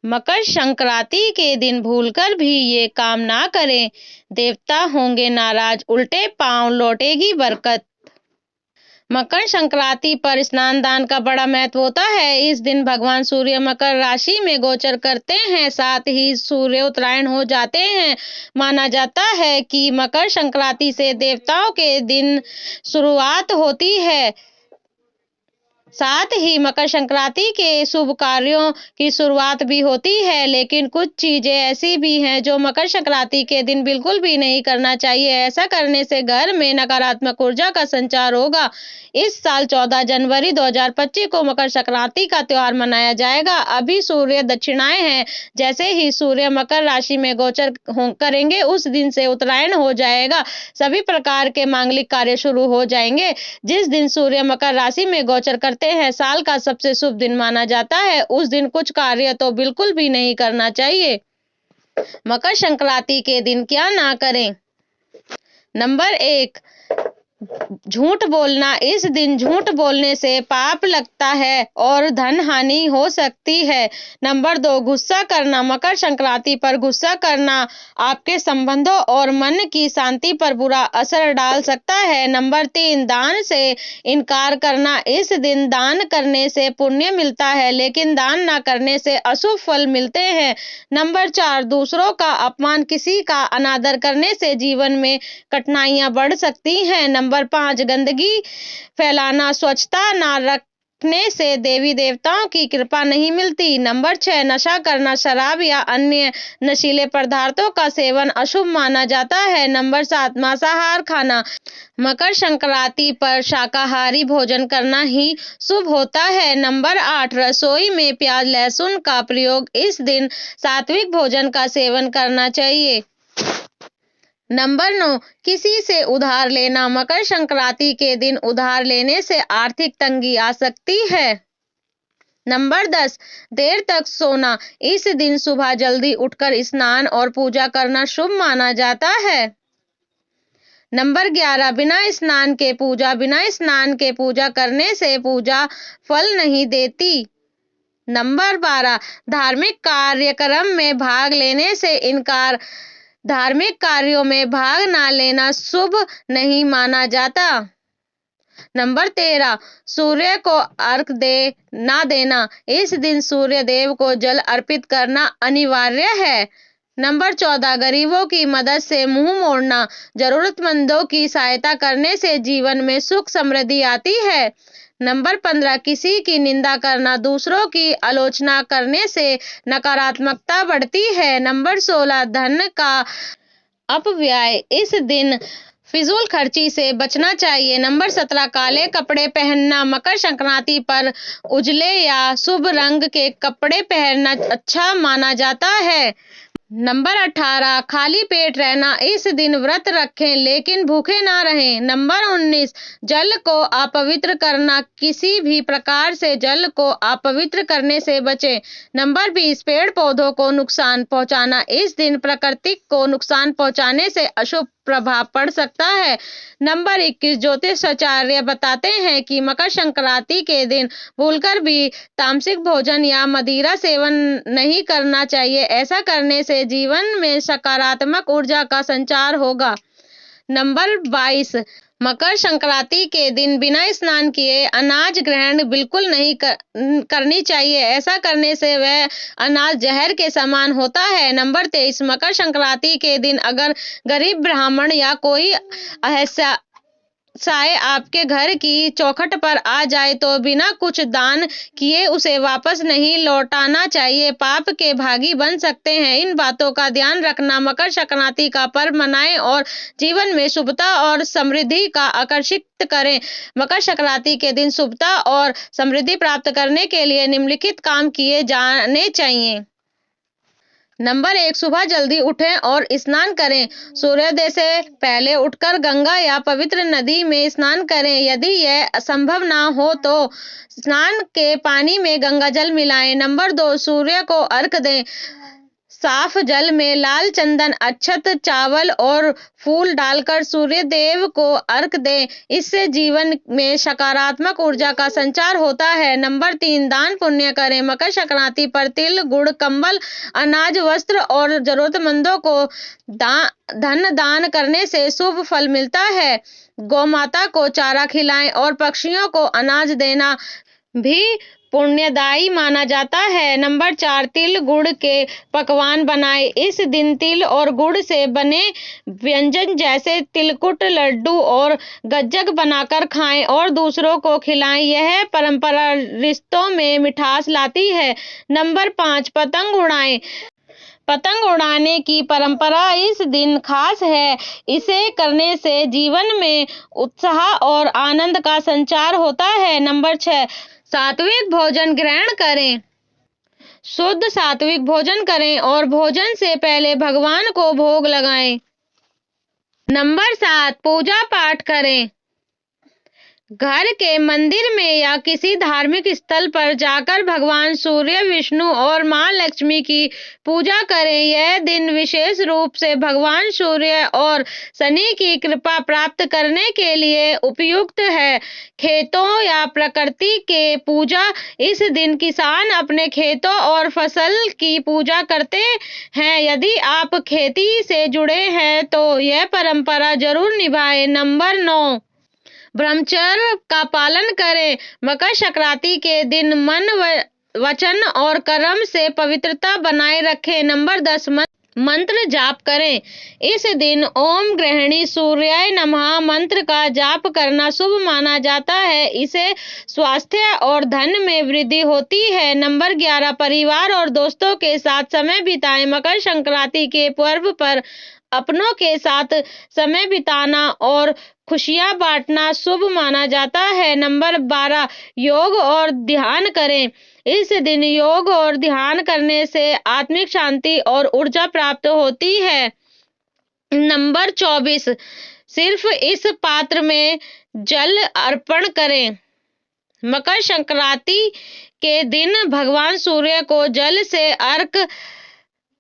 मकर संक्रांति के दिन भूलकर भी ये काम ना करें, देवता होंगे नाराज, उल्टे पांव लौटेगी बरकत। मकर संक्रांति पर स्नान दान का बड़ा महत्व होता है। इस दिन भगवान सूर्य मकर राशि में गोचर करते हैं, साथ ही सूर्य उत्तरायण हो जाते हैं। माना जाता है कि मकर संक्रांति से देवताओं के दिन शुरुआत होती है। साथ ही मकर संक्रांति के शुभ कार्यों की शुरुआत भी होती है, लेकिन कुछ चीजें ऐसी भी हैं जो मकर संक्रांति के दिन बिल्कुल भी नहीं करना चाहिए। ऐसा करने से घर में नकारात्मक ऊर्जा का संचार होगा। इस साल 14 जनवरी 2025 को मकर संक्रांति का त्योहार मनाया जाएगा। अभी सूर्य दक्षिणायन है। जैसे ही सूर्य मकर राशि में गोचर करेंगे, उस दिन से उत्तरायण हो जाएगा। सभी प्रकार के मांगलिक कार्य शुरू हो जाएंगे। जिस दिन सूर्य मकर राशि में गोचर करते हैं, साल का सबसे शुभ दिन माना जाता है। उस दिन कुछ कार्य तो बिल्कुल भी नहीं करना चाहिए। मकर संक्रांति के दिन क्या ना करें। नंबर 1, झूठ बोलना। इस दिन झूठ बोलने से पाप लगता है और धन हानि हो सकती है। नंबर 2, गुस्सा करना। मकर संक्रांति पर गुस्सा करना आपके संबंधों और मन की शांति पर बुरा असर डाल सकता है। नंबर 3, दान से इनकार करना। इस दिन दान करने से पुण्य मिलता है, लेकिन दान न करने से अशुभ फल मिलते हैं। नंबर 4, दूसरों का अपमान। किसी का अनादर करने से जीवन में कठिनाइयां बढ़ सकती हैं। नंबर 5, गंदगी फैलाना। स्वच्छता न रखने से देवी देवताओं की कृपा नहीं मिलती। नंबर 6, नशा करना। शराब या अन्य नशीले पदार्थों का सेवन अशुभ माना जाता है। नंबर 7, मांसाहार खाना। मकर संक्रांति पर शाकाहारी भोजन करना ही शुभ होता है। नंबर 8, रसोई में प्याज लहसुन का प्रयोग। इस दिन सात्विक भोजन का सेवन करना चाहिए। नंबर 9, किसी से उधार लेना। मकर संक्रांति के दिन उधार लेने से आर्थिक तंगी आ सकती है। नंबर 10, देर तक सोना। इस दिन सुबह जल्दी उठकर स्नान और पूजा करना शुभ माना जाता है। नंबर 11, बिना स्नान के पूजा करने से पूजा फल नहीं देती। नंबर 12, धार्मिक कार्यक्रम में भाग लेने से इनकार। धार्मिक कार्यों में भाग न लेना शुभ नहीं माना जाता। नंबर 13, सूर्य को अर्घ्य ना देना। इस दिन सूर्य देव को जल अर्पित करना अनिवार्य है। नंबर 14, गरीबों की मदद से मुंह मोड़ना। जरूरतमंदों की सहायता करने से जीवन में सुख समृद्धि आती है। नंबर 15, किसी की निंदा करना। दूसरों की आलोचना करने से नकारात्मकता बढ़ती है। नंबर 16, धन का अपव्यय। इस दिन फिजूल खर्ची से बचना चाहिए। नंबर 17, काले कपड़े पहनना। मकर संक्रांति पर उजले या शुभ रंग के कपड़े पहनना अच्छा माना जाता है। नंबर 18, खाली पेट रहना। इस दिन व्रत रखें लेकिन भूखे ना रहें। नंबर 19, जल को अपवित्र करना। किसी भी प्रकार से जल को अपवित्र करने से बचें। नंबर 20, पेड़ पौधों को नुकसान पहुंचाना। इस दिन प्रकृति को नुकसान पहुंचाने से अशुभ प्रभाव पड़ सकता है। नंबर 21, ज्योतिषाचार्य बताते हैं कि मकर संक्रांति के दिन भूलकर भी तामसिक भोजन या मदिरा सेवन नहीं करना चाहिए। ऐसा करने से जीवन में सकारात्मक ऊर्जा का संचार होगा। नंबर 22, मकर संक्रांति के दिन बिना स्नान किए अनाज ग्रहण बिल्कुल नहीं करनी चाहिए। ऐसा करने से वह अनाज जहर के समान होता है। नंबर 23, मकर संक्रांति के दिन अगर गरीब ब्राह्मण या कोई असहाय आपके घर की चौखट पर आ जाए तो बिना कुछ दान किए उसे वापस नहीं लौटाना चाहिए। पाप के भागी बन सकते हैं। इन बातों का ध्यान रखना। मकर संक्रांति का पर्व मनाएं और जीवन में शुभता और समृद्धि का आकर्षित करें। मकर संक्रांति के दिन शुभता और समृद्धि प्राप्त करने के लिए निम्नलिखित काम किए जाने चाहिए। नंबर 1, सुबह जल्दी उठें और स्नान करें। सूर्योदय से पहले उठकर गंगा या पवित्र नदी में स्नान करें। यदि यह संभव ना हो तो स्नान के पानी में गंगा जल मिलाएं। नंबर 2, सूर्य को अर्घ्य दें। साफ जल में लाल चंदन, अक्षत, चावल और फूल डालकर सूर्य देव को अर्घ दें। इससे जीवन में सकारात्मक ऊर्जा का संचार होता है। नंबर 3, दान पुण्य करें। मकर संक्रांति पर तिल, गुड़, कंबल, अनाज, वस्त्र और जरूरतमंदों को धन दान करने से शुभ फल मिलता है। गौमाता को चारा खिलाएं और पक्षियों को अनाज देना भी पुण्यदायी माना जाता है। नंबर 4, तिल गुड़ के पकवान बनाएं। इस दिन तिल और गुड़ से बने व्यंजन जैसे तिलकुट, लड्डू और गज्जक बनाकर खाएं और दूसरों को खिलाएं। यह परंपरा रिश्तों में मिठास लाती है। नंबर 5, पतंग उड़ाएं। पतंग उड़ाने की परंपरा इस दिन खास है। इसे करने से जीवन में उत्साह और आनंद का संचार होता है। नंबर 6, सात्विक भोजन ग्रहण करें। शुद्ध सात्विक भोजन करें और भोजन से पहले भगवान को भोग लगाएं। नंबर 7, पूजा पाठ करें। घर के मंदिर में या किसी धार्मिक स्थल पर जाकर भगवान सूर्य, विष्णु और मां लक्ष्मी की पूजा करें। यह दिन विशेष रूप से भगवान सूर्य और शनि की कृपा प्राप्त करने के लिए उपयुक्त है। खेतों या प्रकृति के पूजा। इस दिन किसान अपने खेतों और फसल की पूजा करते हैं। यदि आप खेती से जुड़े हैं तो यह परंपरा जरूर निभाएं। नंबर 9, ब्रह्मचर्य का पालन करें। मकर संक्रांति के दिन मन, वचन और कर्म से पवित्रता बनाए रखें। नंबर 10, मंत्र जाप करें। इस दिन ओम गृहिणी सूर्याय नमः मंत्र का जाप करना शुभ माना जाता है। इसे स्वास्थ्य और धन में वृद्धि होती है। नंबर 11, परिवार और दोस्तों के साथ समय बिताएं। मकर संक्रांति के पर्व पर अपनों के साथ समय बिताना और खुशियां बांटना शुभ माना जाता है। नंबर 12, योग और ध्यान करें। इस दिन योग और ध्यान करने से आत्मिक शांति और ऊर्जा प्राप्त होती है। नंबर 24, सिर्फ इस पात्र में जल अर्पण करें। मकर संक्रांति के दिन भगवान सूर्य को जल से अर्घ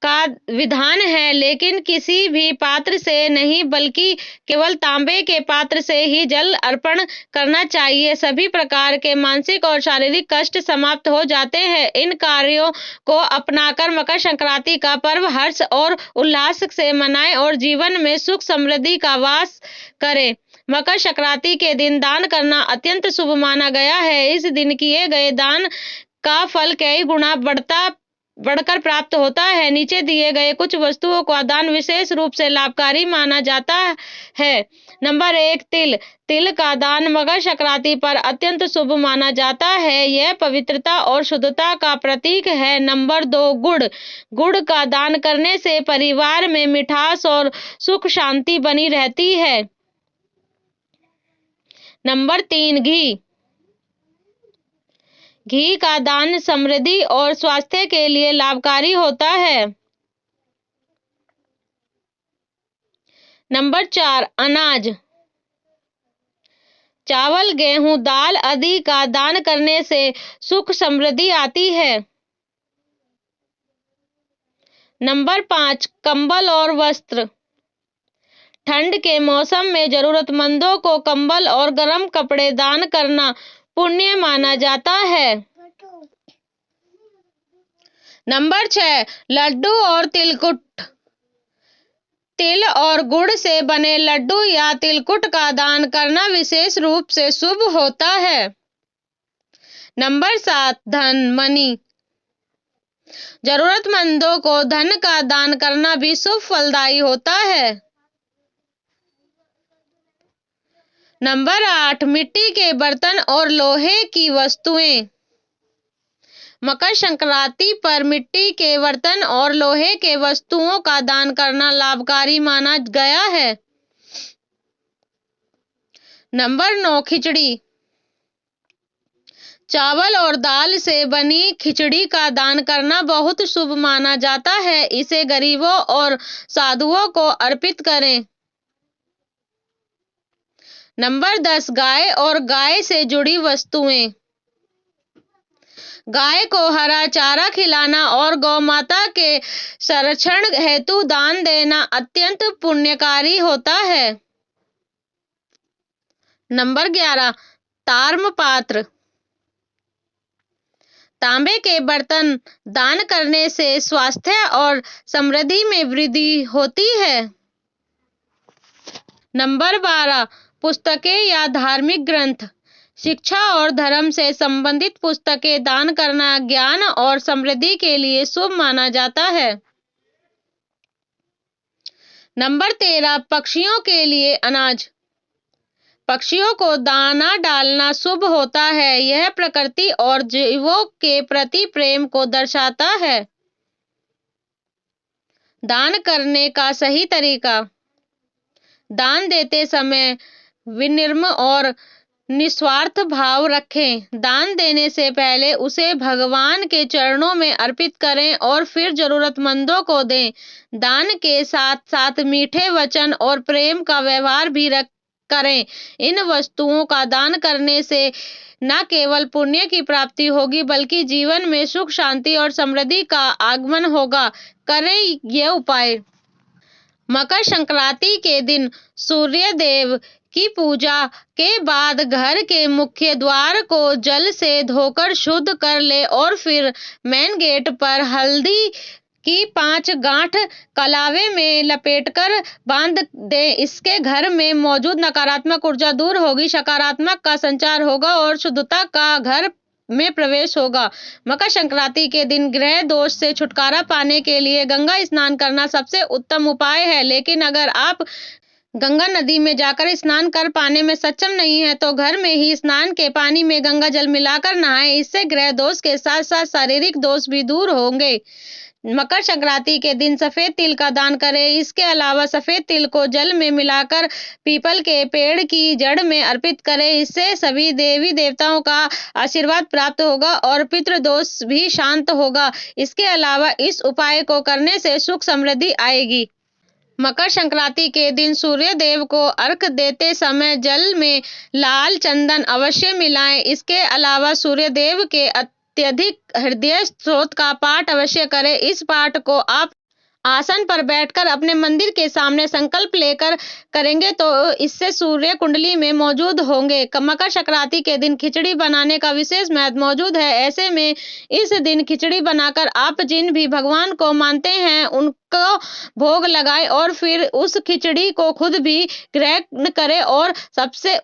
का विधान है, लेकिन किसी भी पात्र से नहीं बल्कि केवल तांबे के पात्र से ही जल अर्पण करना चाहिए। सभी प्रकार के मानसिक और शारीरिक कष्ट समाप्त हो जाते हैं। इन कार्यों को अपनाकर मकर संक्रांति का पर्व हर्ष और उल्लास से मनाएं और जीवन में सुख समृद्धि का वास करें। मकर संक्रांति के दिन दान करना अत्यंत शुभ माना गया है। इस दिन किए गए दान का फल कई गुना बढ़कर प्राप्त होता है। नीचे दिए गए कुछ वस्तुओं का दान विशेष रूप से लाभकारी माना जाता है। नंबर 1, तिल। तिल का दान मकर संक्रांति पर अत्यंत शुभ माना जाता है। यह पवित्रता और शुद्धता का प्रतीक है। नंबर 2, गुड़। गुड़ का दान करने से परिवार में मिठास और सुख शांति बनी रहती है। नंबर 3, घी। घी का दान समृद्धि और स्वास्थ्य के लिए लाभकारी होता है। नंबर 4, अनाज। चावल, गेहूं, दाल आदि का दान करने से सुख समृद्धि आती है। नंबर 5, कंबल और वस्त्र। ठंड के मौसम में जरूरतमंदों को कंबल और गर्म कपड़े दान करना पुण्य माना जाता है। नंबर 6, लड्डू और तिलकुट। तिल और गुड़ से बने लड्डू या तिलकुट का दान करना विशेष रूप से शुभ होता है। नंबर 7, धन, मनी। जरूरतमंदों को धन का दान करना भी शुभ फलदायी होता है। नंबर 8, मिट्टी के बर्तन और लोहे की वस्तुएं। मकर संक्रांति पर मिट्टी के बर्तन और लोहे के वस्तुओं का दान करना लाभकारी माना गया है। नंबर 9, खिचड़ी। चावल और दाल से बनी खिचड़ी का दान करना बहुत शुभ माना जाता है। इसे गरीबों और साधुओं को अर्पित करें। नंबर 10, गाय और गाय से जुड़ी वस्तुएं। गाय को हरा चारा खिलाना और गौ माता के संरक्षण हेतु दान देना अत्यंत पुण्यकारी होता है। नंबर 11, ताम्र पात्र। तांबे के बर्तन दान करने से स्वास्थ्य और समृद्धि में वृद्धि होती है। नंबर 12, पुस्तकें या धार्मिक ग्रंथ। शिक्षा और धर्म से संबंधित पुस्तकें दान करना ज्ञान और समृद्धि के लिए शुभ माना जाता है। नंबर 13, पक्षियों के लिए अनाज। पक्षियों को दाना डालना शुभ होता है। यह प्रकृति और जीवों के प्रति प्रेम को दर्शाता है। दान करने का सही तरीका। दान देते समय विनम्र और निस्वार्थ भाव रखें। दान देने से पहले उसे भगवान के चरणों में अर्पित करें और फिर जरूरतमंदों को दें। दान के साथ साथ मीठे वचन और प्रेम का व्यवहार भी करें। इन वस्तुओं का दान करने से न केवल पुण्य की प्राप्ति होगी बल्कि जीवन में सुख, शांति और समृद्धि का आगमन होगा। करें ये उपाय। मकर संक्रांति के दिन सूर्य देव की पूजा के बाद घर के मुख्य द्वार को जल से धोकर शुद्ध कर ले और फिर मेन गेट पर हल्दी की 5 गांठ कलावे में लपेटकर बांध दे। इसके घर में मौजूद नकारात्मक ऊर्जा दूर होगी, सकारात्मक का संचार होगा और शुद्धता का घर में प्रवेश होगा। मकर संक्रांति के दिन ग्रह दोष से छुटकारा पाने के लिए गंगा स्नान करना सबसे उत्तम उपाय है। लेकिन अगर आप गंगा नदी में जाकर स्नान कर पाने में सक्षम नहीं है तो घर में ही स्नान के पानी में गंगा जल मिलाकर नहाएं। इससे ग्रह दोष के साथ साथ शारीरिक दोष भी दूर होंगे। मकर संक्रांति के दिन सफेद तिल का दान करें। इसके अलावा सफेद तिल को जल में मिलाकर पीपल के पेड़ की जड़ में अर्पित करें। इससे सभी देवी देवताओं का आशीर्वाद प्राप्त होगा और पितृदोष भी शांत होगा। इसके अलावा इस उपाय को करने से सुख समृद्धि आएगी। मकर संक्रांति के दिन सूर्य देव को अर्घ देते समय जल में लाल चंदन अवश्य मिलाएं। इसके अलावा सूर्य देव के अत्यधिक हृदय स्तोत्र का पाठ अवश्य करें। इस पाठ को आप आसन पर बैठकर अपने मंदिर के सामने संकल्प लेकर करेंगे तो इससे सूर्य कुंडली में मौजूद होंगे। मकर संक्रांति के दिन खिचड़ी बनाने का विशेष महत्व मौजूद है। ऐसे में इस दिन खिचड़ी बनाकर आप जिन भी भगवान को मानते हैं उनको भोग लगाएं और फिर उस खिचड़ी को खुद भी ग्रहण करें और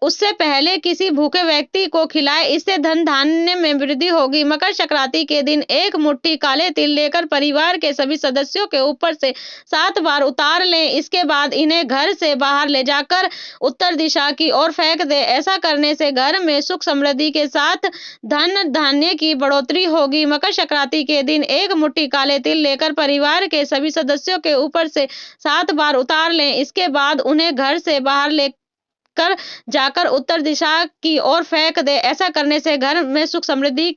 उससे पहले किसी भूखे व्यक्ति को खिलाएं। इससे धन धान्य में वृद्धि होगी। मकर संक्रांति के दिन एक मुट्ठी काले तिल लेकर परिवार के सभी सदस्यों के ऊपर से 7 बार उतार लें। इसके बाद इन्हें घर से बाहर ले जाकर उत्तर दिशा की ओर फेंक दें। ऐसा करने से घर में सुख समृद्धि के साथ धन धान्य की बढ़ोतरी होगी। मकर संक्रांति के दिन एक मुट्ठी काले तिल लेकर परिवार के सभी सदस्यों के ऊपर से 7 बार उतार लें। इसके बाद उन्हें घर से बाहर लेकर जाकर उत्तर दिशा की ओर फेंक दें। ऐसा करने से घर में सुख समृद्धि